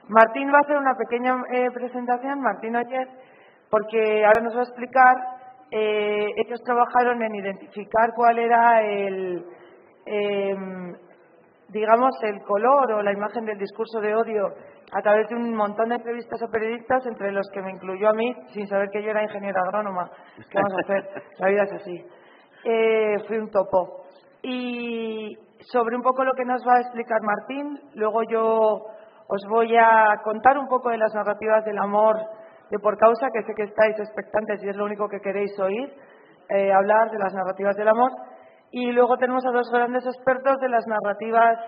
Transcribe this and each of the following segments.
Martín va a hacer una pequeña presentación, Martín Oller, porque ahora nos va a explicar, ellos trabajaron en identificar cuál era digamos, el color o la imagen del discurso de odio a través de un montón de entrevistas a periodistas, entre los que me incluyó a mí, sin saber que yo era ingeniera agrónoma. ¿Qué vamos a hacer? La vida es así. Fui un topo. Y sobre un poco lo que nos va a explicar Martín, luego yo os voy a contar un poco de las narrativas del amor de Por Causa, que sé que estáis expectantes y es lo único que queréis oír, hablar de las narrativas del amor. Y luego tenemos a dos grandes expertos de las narrativas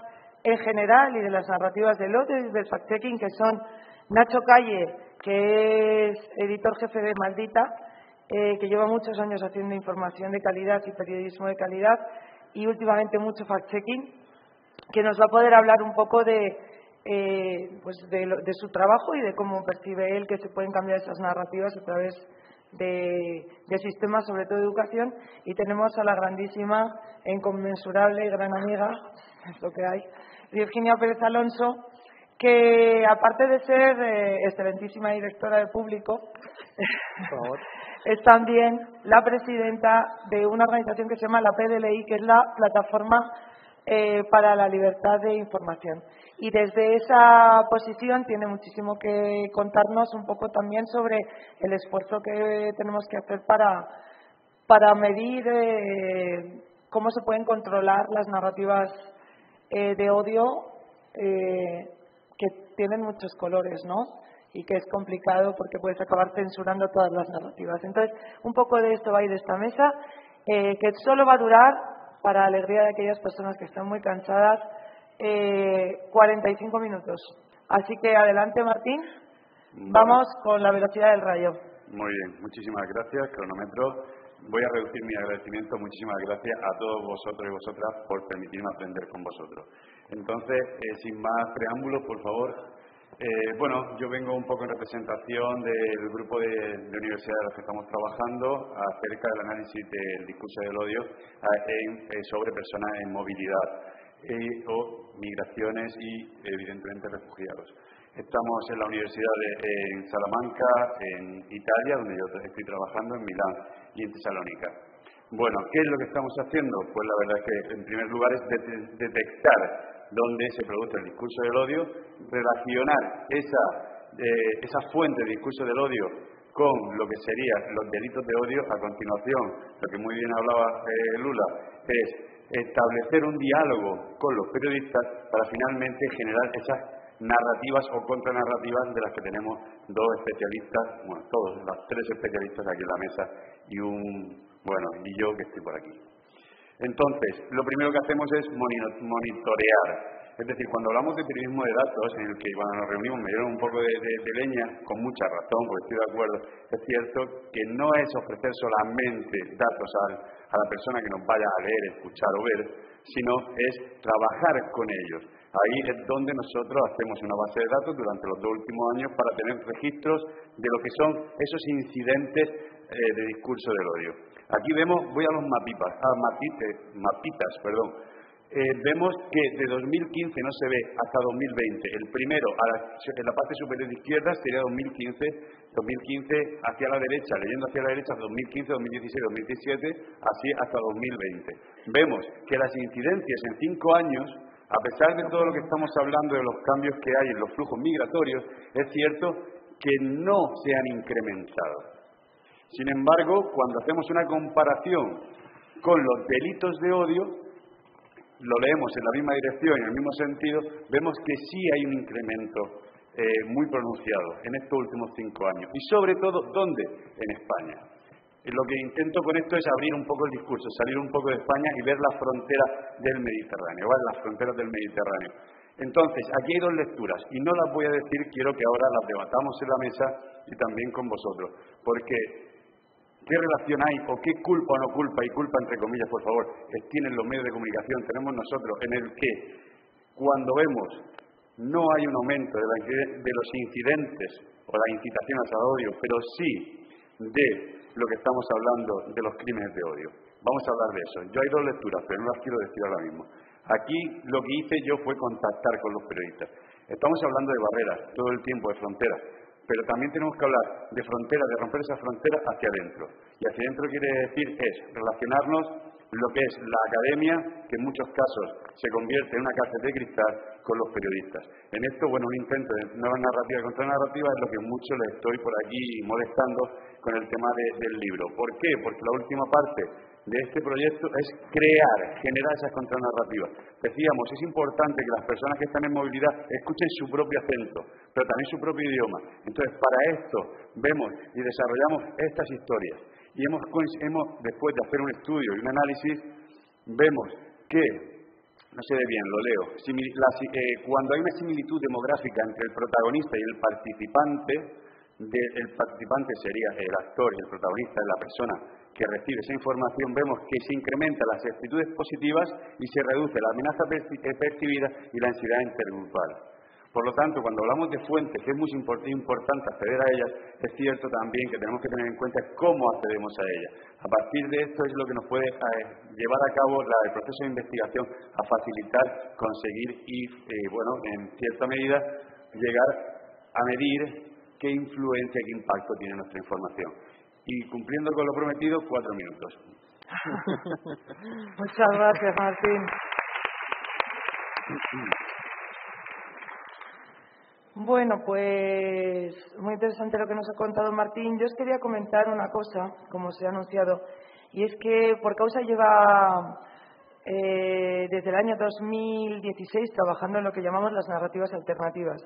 en general y de las narrativas del odio y del fact-checking, que son Nacho Calle, que es editor jefe de Maldita, que lleva muchos años haciendo información de calidad y periodismo de calidad y últimamente mucho fact-checking, que nos va a poder hablar un poco de su trabajo y de cómo percibe él que se pueden cambiar esas narrativas a través de sistemas, sobre todo de educación. Y tenemos a la grandísima e inconmensurable y gran amiga, es lo que hay, Virginia Pérez Alonso, que aparte de ser excelentísima directora de público, por favor, es también la presidenta de una organización que se llama la PDLI, que es la Plataforma para la Libertad de Información. Y desde esa posición tiene muchísimo que contarnos un poco también sobre el esfuerzo que tenemos que hacer para medir cómo se pueden controlar las narrativas de odio que tienen muchos colores, ¿no? Y que es complicado porque puedes acabar censurando todas las narrativas. Entonces, un poco de esto va a ir de esta mesa, que solo va a durar, para alegría de aquellas personas que están muy cansadas, 45 minutos. Así que adelante, Martín. Vamos con la velocidad del rayo. Muy bien, muchísimas gracias, cronómetro. Voy a reducir mi agradecimiento. Muchísimas gracias a todos vosotros y vosotras por permitirme aprender con vosotros. Entonces, sin más preámbulos, por favor. Bueno, yo vengo un poco en representación del grupo de universidades en las que estamos trabajando acerca del análisis del discurso del odio sobre personas en movilidad o migraciones y, evidentemente, refugiados. Estamos en la universidad en Salamanca, en Italia, donde yo estoy trabajando, en Milán y en Tesalónica. Bueno, ¿qué es lo que estamos haciendo? Pues la verdad es que, en primer lugar, es detectar dónde se produce el discurso del odio, relacionar esa fuente de discurso del odio con lo que serían los delitos de odio. A continuación, lo que muy bien hablaba Lula, es establecer un diálogo con los periodistas para finalmente generar esas narrativas o contranarrativas de las que tenemos dos especialistas, bueno, todos, los tres especialistas aquí en la mesa y yo que estoy por aquí. Entonces, lo primero que hacemos es monitorear. Es decir, cuando hablamos de periodismo de datos, en el que cuando nos reunimos me dieron un poco de leña, con mucha razón, porque estoy de acuerdo, es cierto que no es ofrecer solamente datos a la persona que nos vaya a leer, escuchar o ver, sino es trabajar con ellos. Ahí es donde nosotros hacemos una base de datos durante los 2 últimos años para tener registros de lo que son esos incidentes de discurso del odio. Aquí vemos, voy a los mapitas. Vemos que de 2015 no se ve hasta 2020. El primero, en la parte superior izquierda, sería 2015 hacia la derecha, leyendo hacia la derecha, 2015, 2016, 2017, así hasta 2020. Vemos que las incidencias en 5 años, a pesar de todo lo que estamos hablando de los cambios que hay en los flujos migratorios, es cierto que no se han incrementado. Sin embargo, cuando hacemos una comparación con los delitos de odio, lo leemos en la misma dirección y en el mismo sentido, vemos que sí hay un incremento muy pronunciado en estos últimos 5 años. Y sobre todo, ¿dónde? En España. Lo que intento con esto es abrir un poco el discurso, salir un poco de España y ver las fronteras del Mediterráneo, ¿vale? Las fronteras del Mediterráneo. Entonces, aquí hay 2 lecturas y no las voy a decir, quiero que ahora las debatamos en la mesa y también con vosotros, porque ¿qué relación hay o qué culpa o no culpa, y culpa entre comillas, por favor, tienen los medios de comunicación, tenemos nosotros, en el que cuando vemos no hay un aumento de los incidentes o las incitaciones al odio, pero sí de lo que estamos hablando de los crímenes de odio? Vamos a hablar de eso. Yo hay 2 lecturas, pero no las quiero decir ahora mismo. Aquí lo que hice yo fue contactar con los periodistas. Estamos hablando de barreras todo el tiempo, de fronteras, pero también tenemos que hablar de fronteras, de romper esas fronteras hacia adentro. Y hacia adentro quiere decir relacionarnos lo que es la academia, que en muchos casos se convierte en una cárcel de cristal, con los periodistas. En esto, un intento de nueva narrativa contra narrativa es lo que mucho le estoy por aquí molestando con el tema del libro. ¿Por qué? Porque la última parte de este proyecto es generar esas contranarrativas. Decíamos, es importante que las personas que están en movilidad escuchen su propio acento, pero también su propio idioma. Entonces, para esto vemos y desarrollamos estas historias. Y después de hacer un estudio y un análisis, vemos que, no sé de bien, lo leo, cuando hay una similitud demográfica entre el protagonista y el participante, el participante sería el actor y el protagonista es la persona que recibe esa información, vemos que se incrementan las actitudes positivas y se reduce la amenaza percibida y la ansiedad intergrupal. Por lo tanto, cuando hablamos de fuentes, que es muy importante acceder a ellas, es cierto también que tenemos que tener en cuenta cómo accedemos a ellas. A partir de esto es lo que nos puede llevar a cabo el proceso de investigación, a facilitar, conseguir y, en cierta medida, llegar a medir qué influencia, qué impacto tiene nuestra información. Y cumpliendo con lo prometido, 4 minutos. Muchas gracias, Martín. Bueno, pues muy interesante lo que nos ha contado Martín. Yo os quería comentar una cosa, como se ha anunciado, y es que Por Causa lleva desde el año 2016 trabajando en lo que llamamos las narrativas alternativas,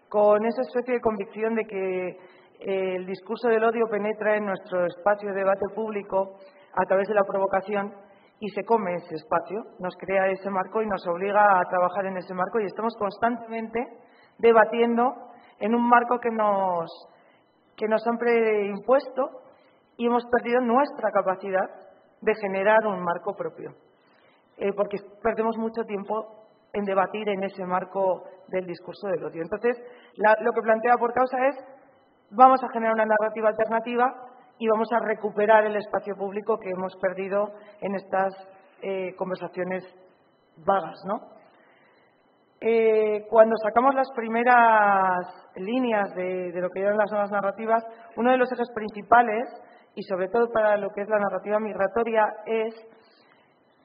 con esa especie de convicción de que el discurso del odio penetra en nuestro espacio de debate público a través de la provocación y se come ese espacio, nos crea ese marco y nos obliga a trabajar en ese marco, y estamos constantemente debatiendo en un marco que nos han preimpuesto, y hemos perdido nuestra capacidad de generar un marco propio, porque perdemos mucho tiempo en debatir en ese marco del discurso del odio. Entonces, lo que plantea Por Causa es: vamos a generar una narrativa alternativa y vamos a recuperar el espacio público que hemos perdido en estas conversaciones vagas, ¿no? Cuando sacamos las primeras líneas de lo que eran las nuevas narrativas, uno de los ejes principales, y sobre todo para lo que es la narrativa migratoria, es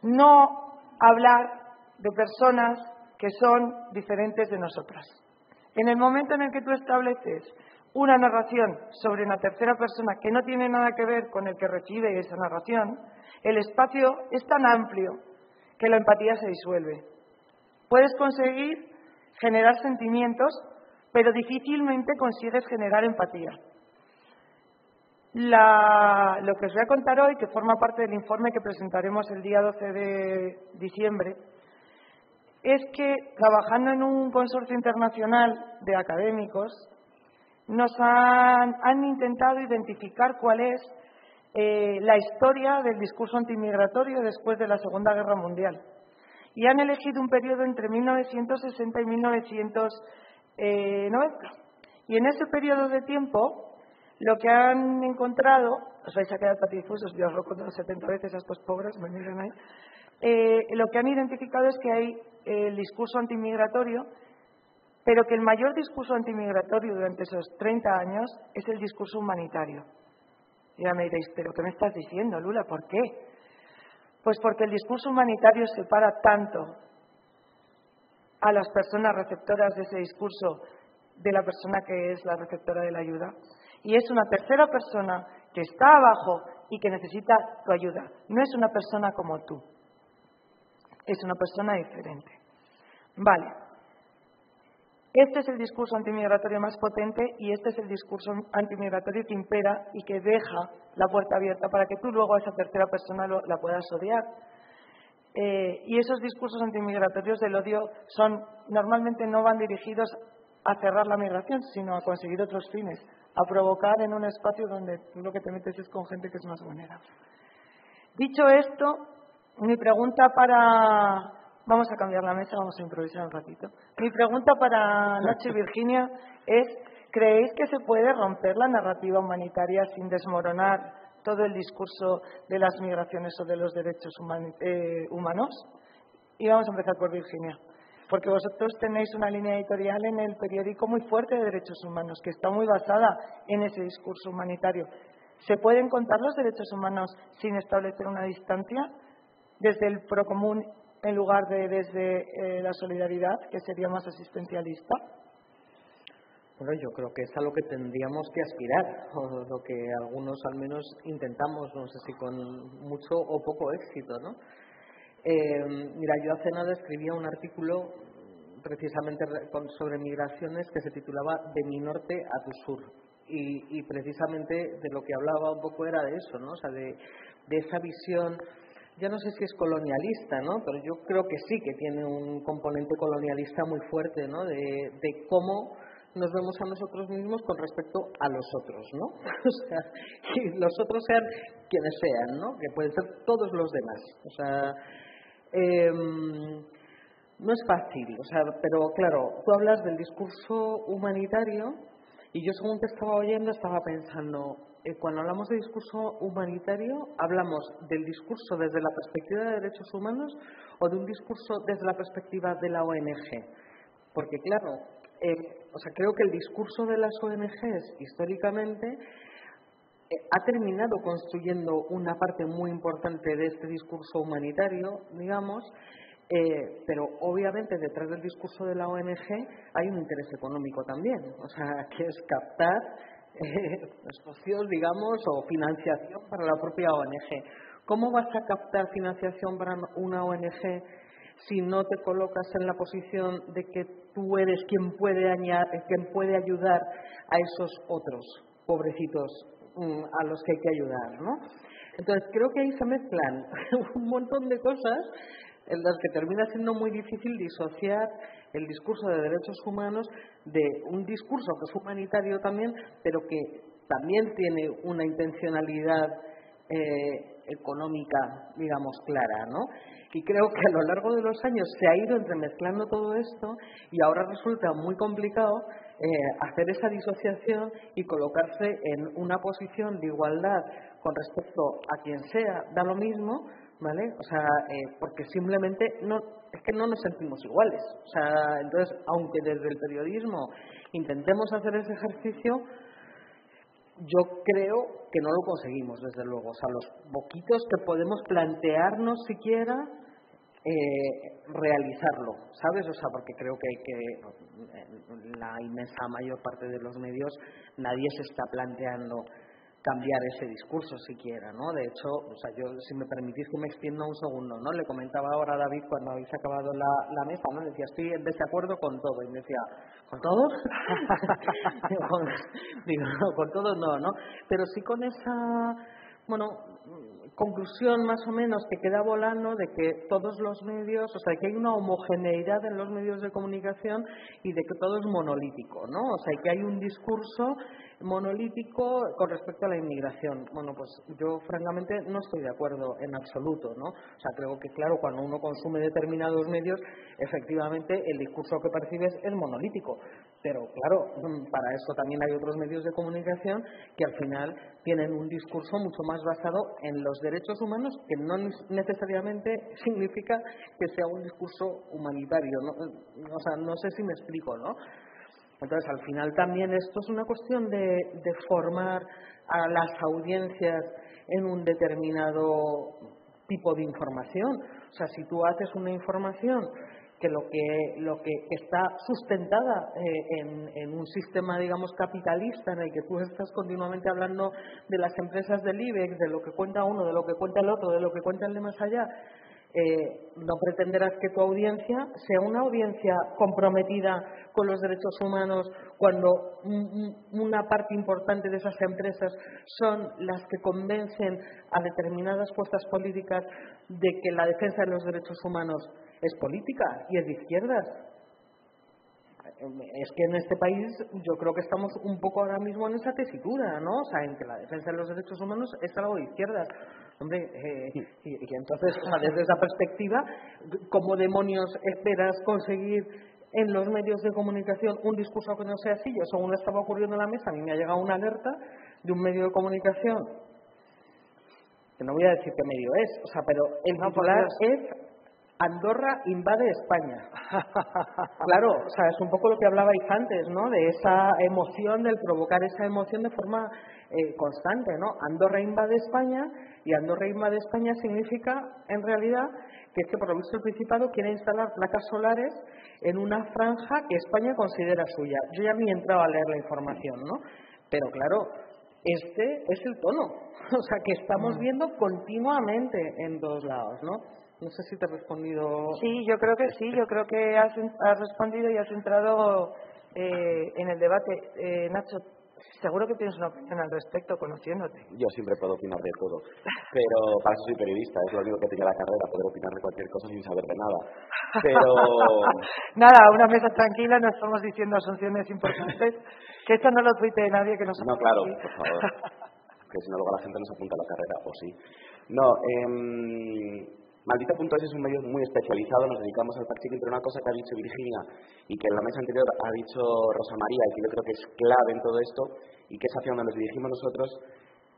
no hablar de personas que son diferentes de nosotras. En el momento en el que tú estableces una narración sobre una tercera persona que no tiene nada que ver con el que recibe esa narración, el espacio es tan amplio que la empatía se disuelve. Puedes conseguir generar sentimientos, pero difícilmente consigues generar empatía. Lo que os voy a contar hoy, que forma parte del informe que presentaremos el día 12 de diciembre, es que, trabajando en un consorcio internacional de académicos, nos han intentado identificar cuál es la historia del discurso antimigratorio después de la Segunda Guerra Mundial. Y han elegido un periodo entre 1960 y 1990. Y en ese periodo de tiempo, lo que han encontrado, os vais a quedar patidifusos, yo os lo he contado 70 veces a estos pobres, me miren ahí, lo que han identificado es que hay el discurso antimigratorio, pero que el mayor discurso antimigratorio durante esos 30 años es el discurso humanitario. Y ya me diréis, ¿pero qué me estás diciendo, Lula? ¿Por qué? Pues porque el discurso humanitario separa tanto a las personas receptoras de ese discurso de la persona que es la receptora de la ayuda. Y es una tercera persona que está abajo y que necesita tu ayuda. No es una persona como tú. Es una persona diferente. Vale. Este es el discurso antimigratorio más potente y este es el discurso antimigratorio que impera y que deja la puerta abierta para que tú luego a esa tercera persona la puedas odiar. Y esos discursos antimigratorios del odio normalmente no van dirigidos a cerrar la migración, sino a conseguir otros fines, a provocar en un espacio donde tú lo que te metes es con gente que es más vulnerable. Dicho esto, mi pregunta para... Vamos a cambiar la mesa, vamos a improvisar un ratito. Mi pregunta para Nacho y Virginia es: ¿creéis que se puede romper la narrativa humanitaria sin desmoronar todo el discurso de las migraciones o de los derechos humanos? Y vamos a empezar por Virginia. porque vosotros tenéis una línea editorial en el periódico muy fuerte de derechos humanos, que está muy basada en ese discurso humanitario. ¿Se pueden contar los derechos humanos sin establecer una distancia desde el procomún en lugar de desde la solidaridad, que sería más asistencialista? Bueno, yo creo que es a lo que tendríamos que aspirar, o lo que algunos al menos intentamos, no sé si con mucho o poco éxito, ¿no? Mira, yo hace nada escribía un artículo precisamente sobre migraciones que se titulaba De mi norte a tu sur, y precisamente de lo que hablaba un poco era de eso, ¿no? O sea, de esa visión, ya no sé si es colonialista, ¿no? Pero yo creo que sí que tiene un componente colonialista muy fuerte, ¿no? De cómo nos vemos a nosotros mismos con respecto a los otros, ¿no? O sea, y los otros sean quienes sean, ¿no? Que pueden ser todos los demás. O sea, no es fácil, o sea, pero claro, tú hablas del discurso humanitario y yo según te estaba oyendo estaba pensando, cuando hablamos de discurso humanitario, ¿hablamos del discurso desde la perspectiva de derechos humanos o de un discurso desde la perspectiva de la ONG? Porque claro, o sea, creo que el discurso de las ONGs históricamente ha terminado construyendo una parte muy importante de este discurso humanitario, digamos, pero obviamente detrás del discurso de la ONG hay un interés económico también, o sea, que es captar socios, digamos, o financiación para la propia ONG. ¿Cómo vas a captar financiación para una ONG si no te colocas en la posición de que tú eres quien puede ayudar a esos otros pobrecitos a los que hay que ayudar, ¿no? Entonces creo que ahí se mezclan un montón de cosas en las que termina siendo muy difícil disociar el discurso de derechos humanos de un discurso que es humanitario también, pero que también tiene una intencionalidad económica, digamos, clara, ¿no? Y creo que a lo largo de los años se ha ido entremezclando todo esto y ahora resulta muy complicado hacer esa disociación y colocarse en una posición de igualdad con respecto a quien sea, da lo mismo, ¿vale? O sea, porque simplemente es que no nos sentimos iguales. O sea, entonces, aunque desde el periodismo intentemos hacer ese ejercicio, yo creo que no lo conseguimos, desde luego. O sea, los poquitos que podemos plantearnos siquiera realizarlo, ¿sabes? O sea, porque creo que la inmensa mayor parte de los medios nadie se está planteando cambiar ese discurso siquiera, ¿no? De hecho, o sea, yo, si me permitís que me extienda un segundo, ¿no? Le comentaba ahora a David cuando habéis acabado la mesa, ¿no? Le decía, estoy en desacuerdo con todo. Y me decía, ¿con todo? Digo, no, con todo no. Pero sí con esa, bueno, conclusión más o menos que queda volando de que todos los medios, o sea, que hay una homogeneidad en los medios de comunicación y de que todo es monolítico, ¿no? O sea, que hay un discurso monolítico con respecto a la inmigración. Bueno, pues yo francamente no estoy de acuerdo en absoluto, ¿no? O sea, creo que claro, cuando uno consume determinados medios, efectivamente el discurso que percibes es monolítico, pero claro, para eso también hay otros medios de comunicación que al final tienen un discurso mucho más basado en los derechos humanos, que no necesariamente significa que sea un discurso humanitario, ¿no? O sea, no sé si me explico, ¿no? Entonces, al final también esto es una cuestión de formar a las audiencias en un determinado tipo de información. O sea, si tú haces una información que lo que está sustentada en un sistema, digamos, capitalista, en el que tú estás continuamente hablando de las empresas del IBEX, de lo que cuenta uno, de lo que cuenta el otro, de lo que cuenta el de más allá, no pretenderás que tu audiencia sea una audiencia comprometida con los derechos humanos cuando una parte importante de esas empresas son las que convencen a determinadas fuerzas políticas de que la defensa de los derechos humanos es política y es de izquierdas. Es que en este país yo creo que estamos un poco ahora mismo en esa tesitura, ¿no? O sea, en que la defensa de los derechos humanos es algo de izquierdas. Hombre, y entonces, o sea, desde esa perspectiva, ¿cómo demonios esperas conseguir en los medios de comunicación un discurso que no sea así? Yo, según estaba ocurriendo en la mesa, a mí me ha llegado una alerta de un medio de comunicación, que no voy a decir qué medio es, o sea, pero el titular es Andorra invade España. Claro, o sea, es un poco lo que hablabais antes, ¿no? De esa emoción, del provocar esa emoción de forma constante, ¿no? Andorra invade España, y Andorra invade España significa, en realidad, que es que por lo visto el Principado quiere instalar placas solares en una franja que España considera suya. Yo ya ni he entrado a leer la información, ¿no? Pero claro, este es el tono, o sea, que estamos viendo continuamente en todos lados, ¿no? No sé si te he respondido. Sí, yo creo que sí, yo creo que has respondido y has entrado en el debate. Nacho, seguro que tienes una opinión al respecto, conociéndote. Yo siempre puedo opinar de todo, pero para eso soy periodista, es lo único que tenía la carrera, poder opinar de cualquier cosa sin saber de nada. Pero nada, una mesa tranquila, no estamos diciendo asunciones importantes, que esto no lo tuitee nadie, que nos... No, claro, por favor, que si no luego la gente nos apunta a la carrera, o sí. No, Maldita.es es un medio muy especializado, nos dedicamos al fact-checking, pero una cosa que ha dicho Virginia y que en la mesa anterior ha dicho Rosa María, y que yo creo que es clave en todo esto, y que es hacia donde nos dirigimos nosotros,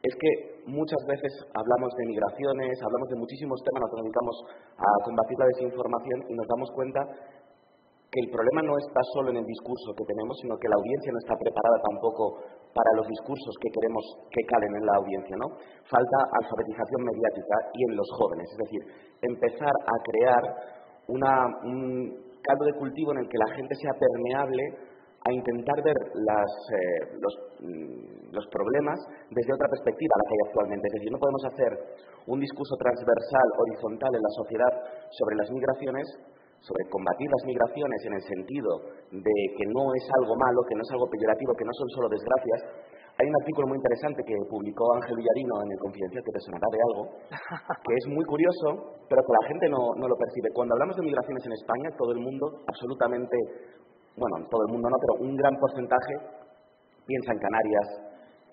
es que muchas veces hablamos de migraciones, hablamos de muchísimos temas, nos dedicamos a combatir la desinformación y nos damos cuenta que el problema no está solo en el discurso que tenemos, sino que la audiencia no está preparada tampoco para los discursos que queremos que calen en la audiencia, ¿no? Falta alfabetización mediática y en los jóvenes, es decir, empezar a crear un caldo de cultivo en el que la gente sea permeable a intentar ver los problemas desde otra perspectiva a la que hay actualmente. Es decir, no podemos hacer un discurso transversal, horizontal en la sociedad sobre las migraciones, sobre combatir las migraciones en el sentido de que no es algo malo, que no es algo peyorativo, que no son solo desgracias. Hay un artículo muy interesante que publicó Ángel Villarino en el Confidencial, que te sonará de algo, que es muy curioso, pero que la gente no lo percibe. Cuando hablamos de migraciones en España, todo el mundo, absolutamente, bueno, todo el mundo no, pero un gran porcentaje piensa en Canarias,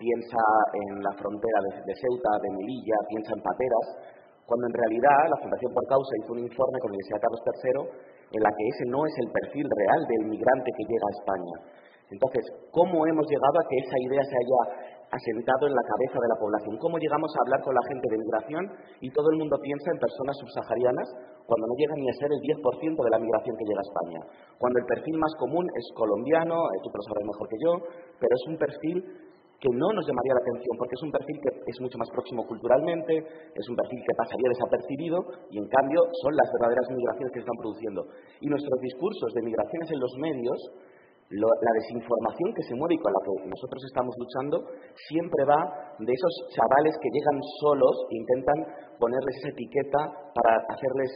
piensa en la frontera de Ceuta, de Melilla, piensa en Pateras, cuando en realidad la Fundación Por Causa hizo un informe con la Universidad Carlos III en la que ese no es el perfil real del migrante que llega a España. Entonces, ¿cómo hemos llegado a que esa idea se haya asentado en la cabeza de la población? ¿Cómo llegamos a hablar con la gente de migración y todo el mundo piensa en personas subsaharianas cuando no llega ni a ser el 10% de la migración que llega a España? Cuando el perfil más común es colombiano, tú lo sabrás mejor que yo, pero es un perfil que no nos llamaría la atención, porque es un perfil que es mucho más próximo culturalmente, es un perfil que pasaría desapercibido, y en cambio son las verdaderas migraciones que se están produciendo. Y nuestros discursos de migraciones en los medios, la desinformación que se mueve y con la que nosotros estamos luchando, siempre va de esos chavales que llegan solos e intentan ponerles esa etiqueta para hacerles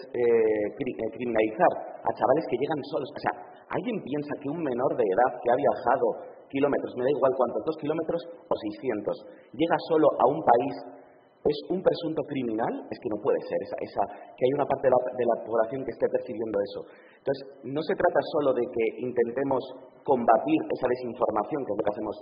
criminalizar a chavales que llegan solos. O sea, ¿alguien piensa que un menor de edad que ha viajado kilómetros, me da igual cuántos, 2 kilómetros o 600, llega solo a un país, es un presunto criminal? Es que no puede ser que hay una parte de la población que esté percibiendo eso. Entonces, no se trata solo de que intentemos combatir esa desinformación, que es lo que hacemos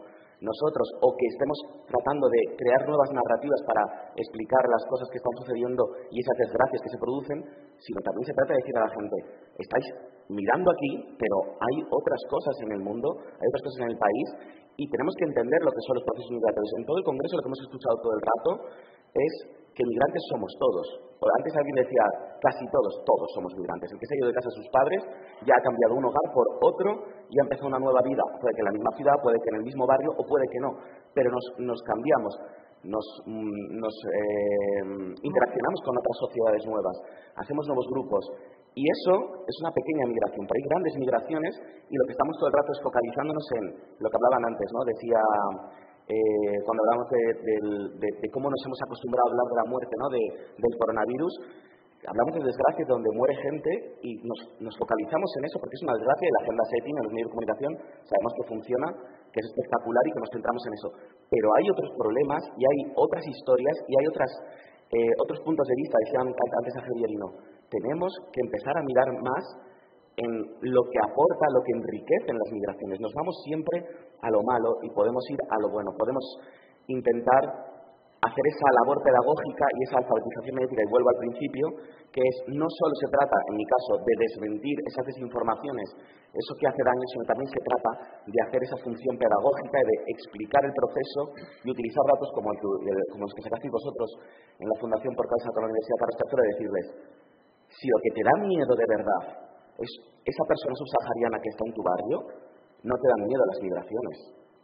nosotros, o que estemos tratando de crear nuevas narrativas para explicar las cosas que están sucediendo y esas desgracias que se producen, sino también se trata de decir a la gente, estáis mirando aquí, pero hay otras cosas en el mundo, hay otras cosas en el país, y tenemos que entender lo que son los procesos migratorios. En todo el Congreso lo que hemos escuchado todo el rato es que migrantes somos todos. Antes alguien decía, casi todos somos migrantes. El que se ha ido de casa de sus padres ya ha cambiado un hogar por otro y ha empezado una nueva vida. Puede que en la misma ciudad, puede que en el mismo barrio o puede que no. Pero nos cambiamos, nos interaccionamos con otras sociedades nuevas, hacemos nuevos grupos. Y eso es una pequeña migración, pero hay grandes migraciones y lo que estamos todo el rato es focalizándonos en lo que hablaban antes, ¿no? Decía, cuando hablamos de cómo nos hemos acostumbrado a hablar de la muerte, ¿no? Del coronavirus, hablamos de desgracias donde muere gente y nos focalizamos en eso porque es una desgracia y la agenda setting en los medios de comunicación sabemos que funciona, que es espectacular y que nos centramos en eso. Pero hay otros problemas y hay otras historias y hay otros puntos de vista, decía antes a Javierino. Tenemos que empezar a mirar más en lo que aporta, lo que enriquece en las migraciones. Nos vamos siempre a lo malo y podemos ir a lo bueno. Podemos intentar hacer esa labor pedagógica y esa alfabetización mediática, y vuelvo al principio, que es, no solo se trata, en mi caso, de desmentir esas desinformaciones, eso que hace daño, sino también se trata de hacer esa función pedagógica y de explicar el proceso y utilizar datos como los que sacasteis vosotros en la Fundación Por Causa con la Universidad Carlos III, de decirles, Si lo que te da miedo de verdad es esa persona subsahariana que está en tu barrio, no te dan miedo las migraciones,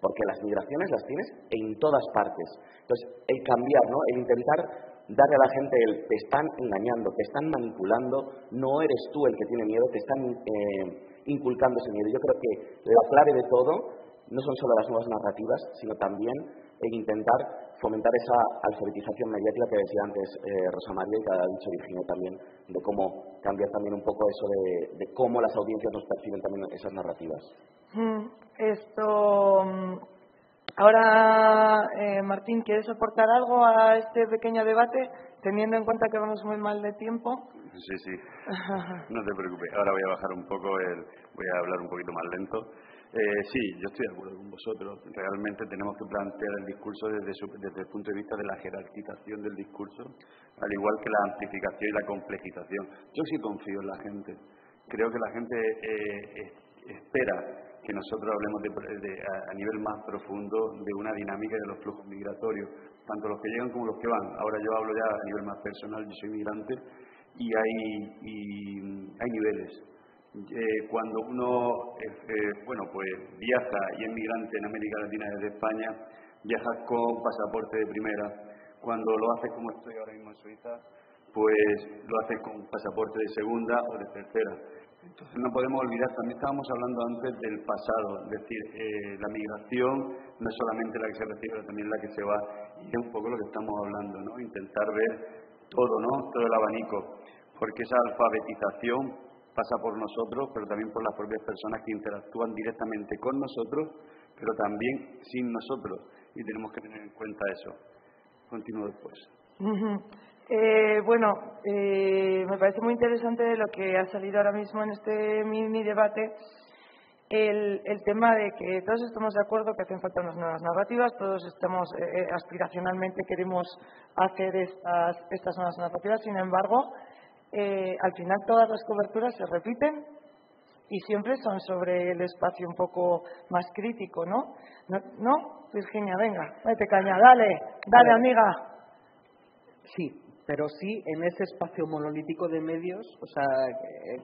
porque las migraciones las tienes en todas partes. Entonces, el cambiar, ¿no? El intentar darle a la gente te están engañando, te están manipulando, no eres tú el que tiene miedo, te están inculcando ese miedo. Yo creo que la clave de todo no son solo las nuevas narrativas, sino también el intentar fomentar esa alfabetización mediática que decía antes Rosa María y que ha dicho Virginia también, de cómo cambiar también un poco eso de cómo las audiencias nos perciben también esas narrativas. Ahora, Martín, ¿quieres aportar algo a este pequeño debate, teniendo en cuenta que vamos muy mal de tiempo? Sí, no te preocupes. Ahora voy a bajar un poco, voy a hablar un poquito más lento. Sí, yo estoy de acuerdo con vosotros. Realmente tenemos que plantear el discurso desde el punto de vista de la jerarquización del discurso, al igual que la amplificación y la complejización. Yo sí confío en la gente. Creo que la gente espera que nosotros hablemos a nivel más profundo de una dinámica de los flujos migratorios, tanto los que llegan como los que van. Ahora yo hablo ya a nivel más personal, yo soy migrante y hay niveles. Cuando uno pues viaja y es migrante en América Latina desde España, viajas con pasaporte de primera. Cuando lo haces como estoy ahora mismo en Suiza, pues lo haces con pasaporte de segunda o de tercera. Entonces no podemos olvidar, también estábamos hablando antes del pasado, es decir, la migración no es solamente la que se recibe, pero también la que se va, y es un poco lo que estamos hablando, ¿no? Intentar ver todo, ¿no? Todo el abanico, porque esa alfabetización pasa por nosotros, pero también por las propias personas que interactúan directamente con nosotros, pero también sin nosotros, y tenemos que tener en cuenta eso. Continúo después. Me parece muy interesante lo que ha salido ahora mismo en este mini debate, el tema de que todos estamos de acuerdo que hacen falta unas nuevas narrativas, todos estamos aspiracionalmente queremos hacer estas nuevas narrativas, sin embargo, al final todas las coberturas se repiten y siempre son sobre el espacio un poco más crítico, ¿no? ¿No? Virginia, venga, vete caña, dale amiga. Sí, pero sí en ese espacio monolítico de medios, o sea,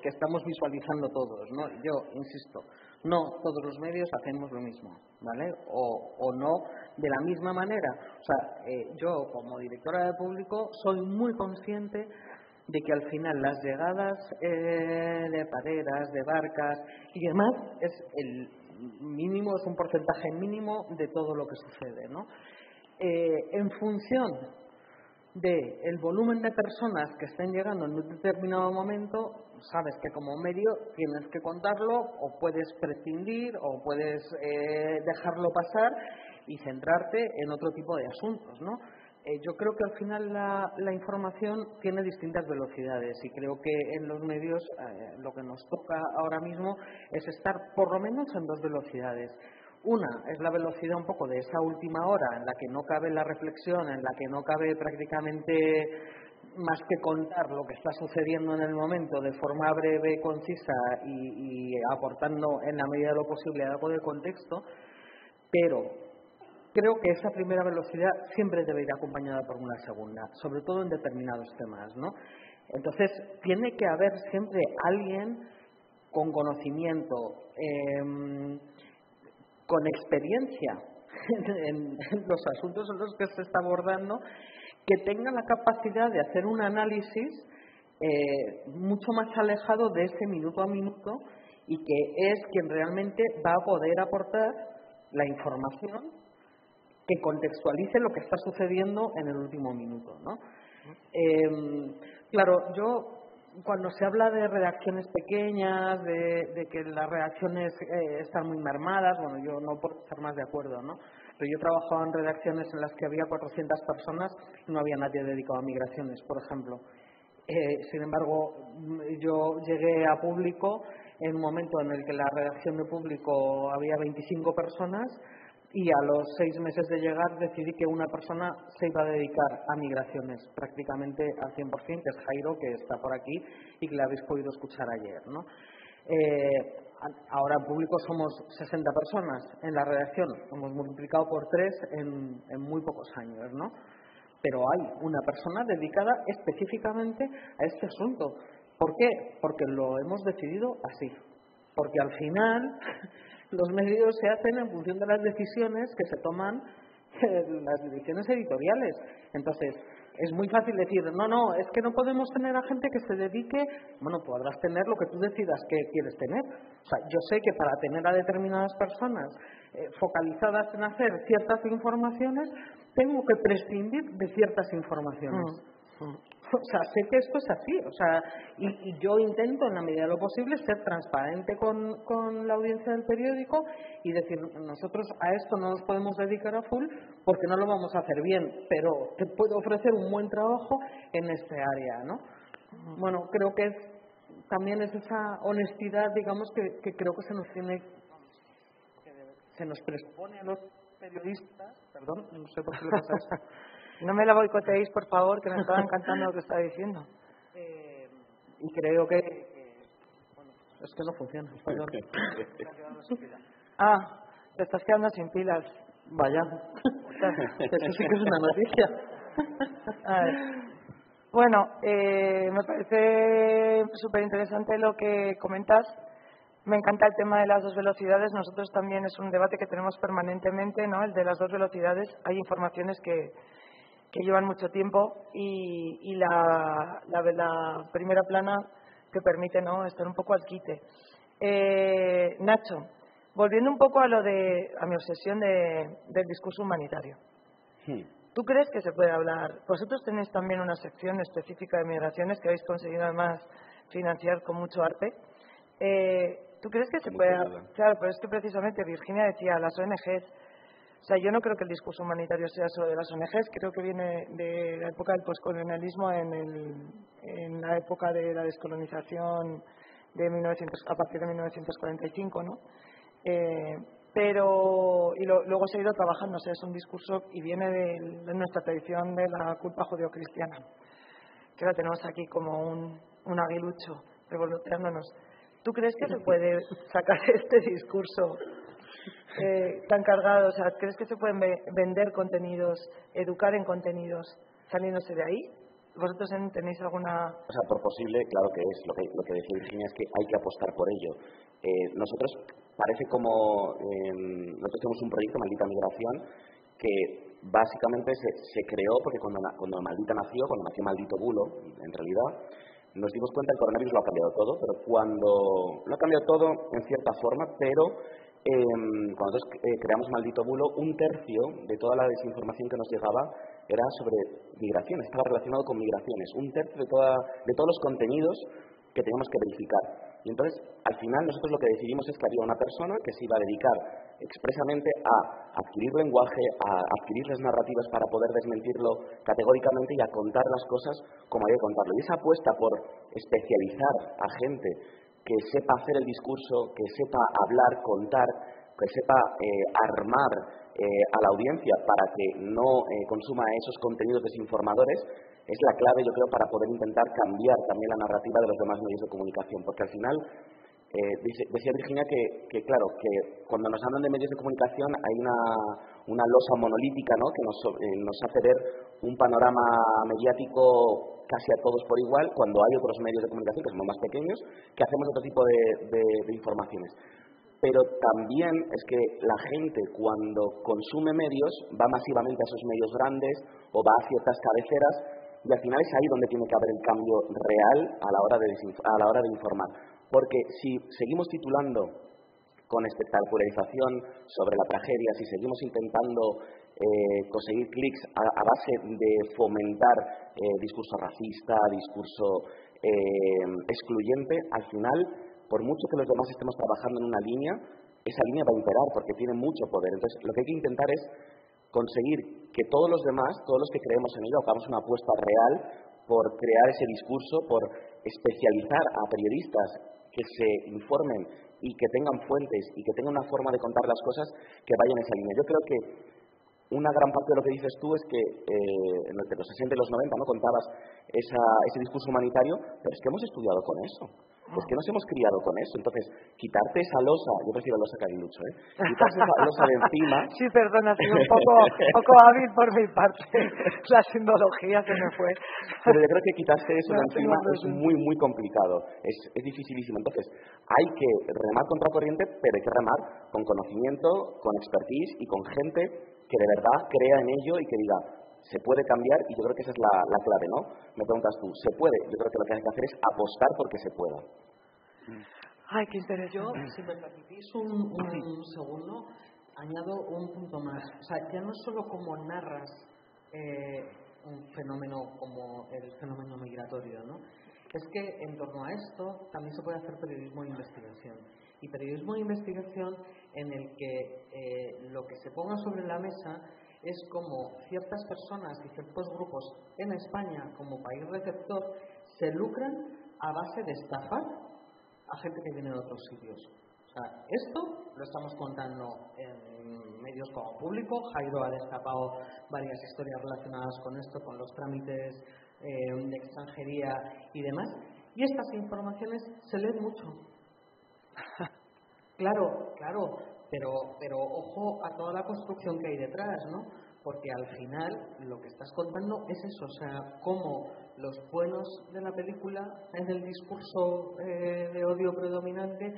que estamos visualizando todos, ¿no? Yo insisto, no todos los medios hacemos lo mismo, ¿vale? O no de la misma manera. O sea, yo como directora de público soy muy consciente de que al final las llegadas de pareras, de barcas y demás es el mínimo, es un porcentaje mínimo de todo lo que sucede, ¿no? En función del volumen de personas que estén llegando en un determinado momento, sabes que como medio tienes que contarlo o puedes prescindir o puedes dejarlo pasar y centrarte en otro tipo de asuntos, ¿no? Yo creo que al final la información tiene distintas velocidades y creo que en los medios lo que nos toca ahora mismo es estar por lo menos en dos velocidades. Una es la velocidad un poco de esa última hora en la que no cabe la reflexión, en la que no cabe prácticamente más que contar lo que está sucediendo en el momento de forma breve, concisa y aportando en la medida de lo posible algo de contexto, pero creo que esa primera velocidad siempre debe ir acompañada por una segunda, sobre todo en determinados temas, ¿no? Entonces, tiene que haber siempre alguien con conocimiento, con experiencia en los asuntos en los que se está abordando, que tenga la capacidad de hacer un análisis mucho más alejado de ese minuto a minuto y que es quien realmente va a poder aportar la información que contextualice lo que está sucediendo en el último minuto, ¿no? Claro, yo cuando se habla de redacciones pequeñas, de que las redacciones están muy mermadas, bueno, yo no puedo estar más de acuerdo, ¿no? Pero yo he trabajado en redacciones en las que había 400 personas y no había nadie dedicado a migraciones, por ejemplo. Sin embargo, yo llegué a Público en un momento en el que la redacción de Público había 25 personas y a los 6 meses de llegar decidí que una persona se iba a dedicar a migraciones prácticamente al 100%, que es Jairo, que está por aquí y que le habéis podido escuchar ayer, ¿no? Ahora en Público somos 60 personas en la redacción, hemos multiplicado por 3 en muy pocos años, ¿no? Pero hay una persona dedicada específicamente a este asunto, ¿Por qué? Porque lo hemos decidido así. Porque al final los medios se hacen en función de las decisiones que se toman en las direcciones editoriales. Entonces, es muy fácil decir, no, es que no podemos tener a gente que se dedique. Bueno, podrás tener lo que tú decidas que quieres tener. O sea, yo sé que para tener a determinadas personas focalizadas en hacer ciertas informaciones, tengo que prescindir de ciertas informaciones. O sea, sé que esto es así, o sea, y yo intento en la medida de lo posible ser transparente con la audiencia del periódico y decir, nosotros a esto no nos podemos dedicar a full porque no lo vamos a hacer bien, pero te puedo ofrecer un buen trabajo en este área, ¿no? Bueno, creo que también es esa honestidad, digamos, que creo que se nos presupone a los periodistas. Perdón, no sé por qué le pasa esto. No me la boicoteéis, por favor, que me estaba encantando lo que estaba diciendo. Y creo que bueno, es que no funciona. Perdón. Te estás quedando sin pilas. Vaya. Eso sí que es una noticia. A ver. Bueno, me parece súper interesante lo que comentas. Me encanta el tema de las dos velocidades. Nosotros también es un debate que tenemos permanentemente, ¿no? El de las dos velocidades. Hay informaciones que llevan mucho tiempo y la primera plana que permite, ¿no?, estar un poco al quite. Nacho, volviendo un poco a mi obsesión del discurso humanitario. Sí. ¿Tú crees que se puede hablar? Vosotros tenéis también una sección específica de migraciones que habéis conseguido además financiar con mucho arte. ¿Tú crees que se puede? Claro, pero es que precisamente Virginia decía, las ONGs. O sea, yo no creo que el discurso humanitario sea solo de las ONGs, creo que viene de la época del poscolonialismo en la época de la descolonización a partir de 1945, ¿no? Luego se ha ido trabajando, o sea, es un discurso y viene de nuestra tradición de la culpa judeocristiana, que la tenemos aquí como un aguilucho revoloteándonos. ¿Tú crees que se puede sacar este discurso tan cargado? O sea, ¿crees que se pueden vender contenidos, educar en contenidos, saliéndose de ahí? ¿Vosotros tenéis alguna...? O sea, por posible, claro que es. Lo que decía Virginia es que hay que apostar por ello. Nosotros, parece como... nosotros tenemos un proyecto, Maldita Migración, que básicamente se creó porque cuando Maldita nació, cuando nació Maldito Bulo, en realidad, nos dimos cuenta que el coronavirus lo ha cambiado todo, pero lo ha cambiado todo en cierta forma, pero cuando nosotros creamos Maldito Bulo, 1/3 de toda la desinformación que nos llegaba era sobre migraciones, estaba relacionado con migraciones. 1/3 de todos los contenidos que teníamos que verificar. Y entonces, al final, nosotros lo que decidimos es que había una persona que se iba a dedicar expresamente a adquirir lenguaje, a adquirir las narrativas para poder desmentirlo categóricamente y a contar las cosas como había que contarlo. Y esa apuesta por especializar a gente que sepa hacer el discurso, que sepa hablar, contar, que sepa armar a la audiencia para que no consuma esos contenidos desinformadores, es la clave, yo creo, para poder intentar cambiar también la narrativa de los demás medios de comunicación. Porque al final, decía Virginia que claro, que cuando nos hablan de medios de comunicación hay una losa monolítica, ¿no?, que nos hace ver un panorama mediático casi a todos por igual, cuando hay otros medios de comunicación que son más pequeños, que hacemos otro tipo de informaciones. Pero también es que la gente, cuando consume medios, va masivamente a esos medios grandes o va a ciertas cabeceras, y al final es ahí donde tiene que haber el cambio real a la hora de informar. Porque si seguimos titulando con espectacularización sobre la tragedia, si seguimos intentando conseguir clics a base de fomentar discurso racista, discurso excluyente, al final, por mucho que los demás estemos trabajando en una línea, esa línea va a imperar porque tiene mucho poder. Entonces, lo que hay que intentar es conseguir que todos los demás, todos los que creemos en ello, hagamos una apuesta real por crear ese discurso, por especializar a periodistas que se informen y que tengan fuentes y que tengan una forma de contar las cosas que vayan en esa línea. Yo creo que una gran parte de lo que dices tú es que en los 60 y los 90, ¿no?, contabas ese discurso humanitario, pero es que hemos estudiado con eso. Es que nos hemos criado con eso. Entonces, quitarte esa losa, yo prefiero losa que aguilucho, quitarse esa losa de encima. Sí, perdona, ha sido un poco hábil por mi parte. La simbología se me fue. Pero yo creo que quitarse eso No, de encima tengo es muy, muy complicado. Es dificilísimo. Entonces, hay que remar contra corriente, pero hay que remar con conocimiento, con expertise y con gente que de verdad crea en ello y que diga, se puede cambiar, y yo creo que esa es la clave, ¿no? Me preguntas tú, ¿se puede? Yo creo que lo que hay que hacer es apostar porque se pueda. Ay, qué interesante. Yo, si me permitís un segundo, añado un punto más. O sea, ya no solo como narras un fenómeno como el fenómeno migratorio, ¿no? Es que en torno a esto también se puede hacer periodismo de investigación. Y periodismo de investigación en el que lo que se ponga sobre la mesa es como ciertas personas y ciertos grupos en España, como país receptor, se lucran a base de estafar a gente que viene de otros sitios. O sea, esto lo estamos contando en medios como Público. Jairo ha destapado varias historias relacionadas con esto, con los trámites de extranjería y demás. Y estas informaciones se leen mucho. Claro, pero ojo a toda la construcción que hay detrás, ¿no? Porque al final lo que estás contando es eso, o sea, cómo los buenos de la película, en el discurso de odio predominante,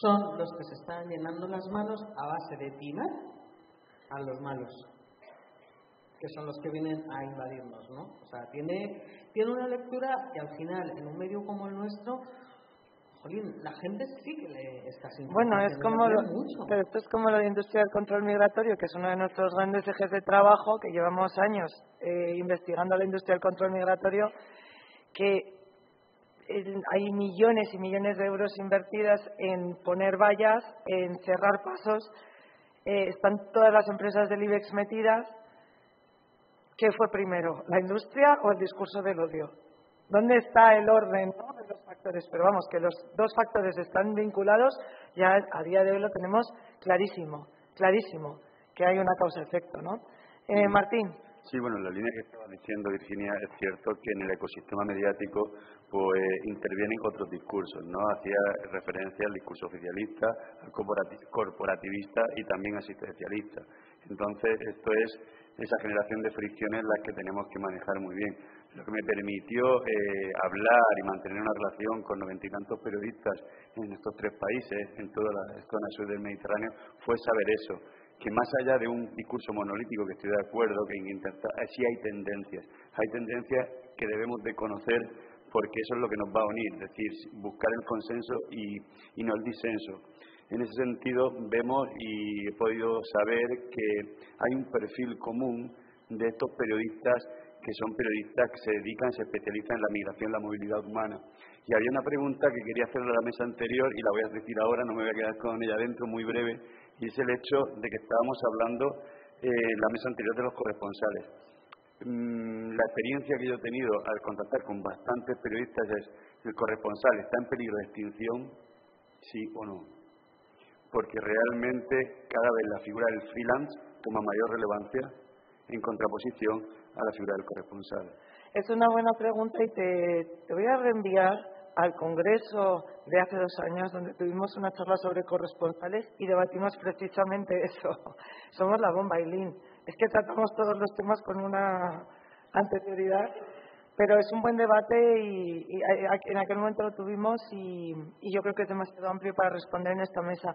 son los que se están llenando las manos a base de timar a los malos, que son los que vienen a invadirnos, ¿no? O sea, tiene una lectura que al final, en un medio como el nuestro, la gente sí que lee estas informaciones. Bueno, pero esto es como lo de industria del control migratorio, que es uno de nuestros grandes ejes de trabajo, que llevamos años investigando la industria del control migratorio, que hay millones y millones de euros invertidas en poner vallas, en cerrar pasos, están todas las empresas del IBEX metidas. ¿Qué fue primero, la industria o el discurso del odio? ¿Dónde está el orden, ¿no?, de los factores? Pero vamos, que los dos factores están vinculados, ya a día de hoy lo tenemos clarísimo, que hay una causa-efecto, ¿no? Martín. Sí, bueno, en la línea que estaba diciendo Virginia, es cierto que en el ecosistema mediático pues intervienen otros discursos, ¿no? Hacía referencia al discurso oficialista, al corporativista y también asistencialista. Entonces, esto es esa generación de fricciones las que tenemos que manejar muy bien. Lo que me permitió hablar y mantener una relación con 90 y tantos periodistas en estos tres países, en toda la zona sur del Mediterráneo, fue saber eso, que más allá de un discurso monolítico, que estoy de acuerdo, que sí hay tendencias que debemos de conocer, porque eso es lo que nos va a unir, es decir, buscar el consenso y no el disenso. En ese sentido, vemos y he podido saber que hay un perfil común de estos periodistas, que son periodistas que se especializan en la migración, la movilidad humana. Y había una pregunta que quería hacerle a la mesa anterior, y la voy a decir ahora, no me voy a quedar con ella dentro, muy breve, y es el hecho de que estábamos hablando en la mesa anterior de los corresponsales. La experiencia que yo he tenido al contactar con bastantes periodistas es: ¿el corresponsal está en peligro de extinción? ¿Sí o no? Porque realmente cada vez la figura del freelance toma mayor relevancia en contraposición a la figura del corresponsal. Es una buena pregunta y te voy a reenviar al congreso de hace 2 años, donde tuvimos una charla sobre corresponsales y debatimos precisamente eso. Somos la bomba, Ailín. Es que tratamos todos los temas con una anterioridad, pero es un buen debate y en aquel momento lo tuvimos y yo creo que es demasiado amplio para responder en esta mesa.